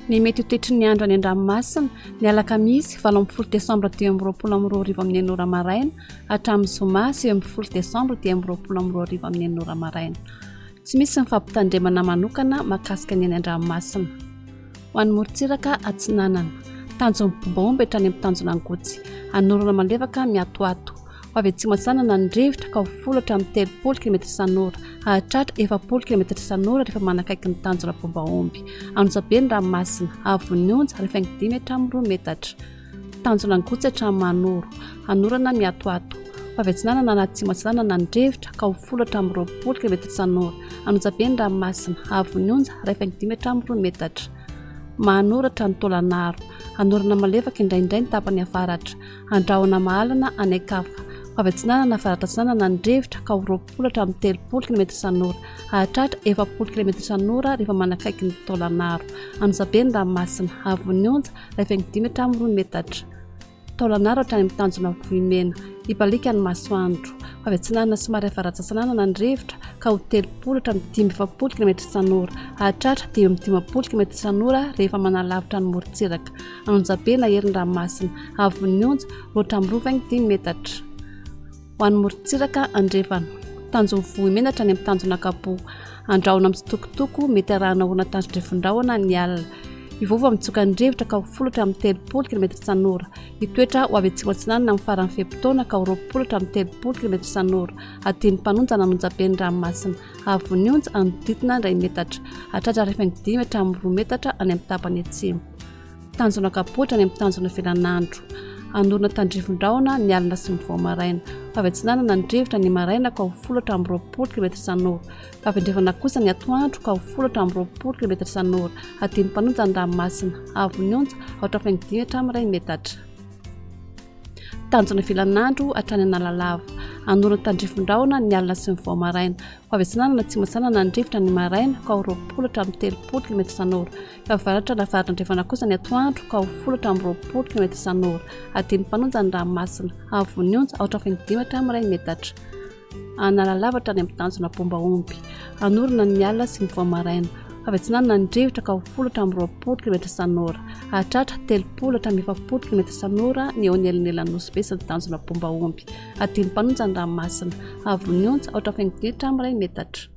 Ny mety ho toetry ny andro any an-dranomasina ny alakamisy 20 Décembre 2022 amin'ny 9 maraina hatramin'ny zoma 20 Décembre 2022 amin'ny 9 maraina. Tsy misy mifampitandremana manokana mahakasika ny any an-dranomasina. Ho an'ny morontsiraka atsinanana tanjon'ny bombaomba hatrany amin'ny tanjona angotsy anorana malefaka miatoato ho avy atsimo atsinanana ny rivotra ka ho folatra amin'ny 30 km isan'ora hahatratra 40 km isan'ora rehefa manakaiky ny tanjona bombaomby anotsabe ny ranomasina avon'ny onja rehefa 5 hatramin'ny 2 metatra tanjona angotsy hatramin'ny manoro anorana miatoato ho avy atsinanana na atsimo atsinanana ny rivotra ka ho folatra amin'ny 20 km isan'ora anotsabe ny ranomasina avon'ny onja rehefa 5 hatramin'ny 2 metatra mahanoratra ny tolanaro anorana malefaka indraindray ny tapany avaratra andrahona mahalana anekafa ho avy atsinanana avaratra atsinanana ny rivotra ka ho 20 hatramin'ny 30 km isan'ora hahatratra 40 km isan'ora rehefa manakaiky ny tolanaro anotsabe ny ranomasina avon'ny onja rehefa 5 hatramin'ny 2 metatra tolanaro hatrany amin'ny tanjona vohimena ipalika ny masoandro ho avy atsinanana somary avaratra atsinanana ny rivotra ka ho 30 hatramin'ny 40 km isan'ora hahatratra 10 km isan'ora rehefa manalavitra ny morontsiraka anonjabe na herin'ny ranomasina avon'ny onja hatramin'ny 25 metatra. Ho an'ny morontsiraka andrefana tanjona vohimena hatrany amin'ny tanjona kapo andrahona amin'ny tsitokotoko mety arahana hoana tanjondrefondrahona ny alina ivova mitsoka ny rivotra ka ho folatra amin'ny 30 km isan'ora itoetra ho avy atsimo atsinanana amin'ny farany feptaona ka ho 20 hatramin'ny 30 km isan'ora adiny mpanonja nanonjabe ny ranomasina avon'ny onja anodidina 2 metatra hahatratra rehefa 5 hatramin'ny 2 metatra any amin'ny tapany atsimo tanjona kapotra any amin'ny tanjona velanandro anorona tandrivon-drahona ny alina sy ny voamaraina ho avy atsinanana ny rivotra ny maraina ka ho folatra amin'ny 20 km isan'ora fa avy andrefana kosa ny atoandro ka ho folatra amin'ny 20 km isan'ora adiny mpanonja ny ranomasina avon'ny onja haotra 5 hatramin'ny 2 metatra tanjona velanandro hatrany analalava anorona tandrivon-drahona ny alina sy ny voamaraina ho avy atsinanana tsy matsanana ny rivotra ny maraina ka ho 20 hatramin'ny 30 km isan'ora fa avaratra navaratra andrefana kosa ny atoandro ka ho folatra amin'ny 20 km isan'ora adiny mpanonja ny ranomasina avon'ny onja haotra 5 hatramin'ny 2 metatra analalava hatrany amin'ny tanjona bombaomby anorona ny alina sy ny voamaraina avy atsinanana ny rivotra ka ho folatra amin'ny 20 km isan'ora hahatratra 30 hatramin'ny 40 km isan'ora ny eo ny elin'elanosy be sy ny tanjona bombaomby adiny mpanonja ny ranomasina avon'ny onja haotra 5 hatramin'ny 2 metatra.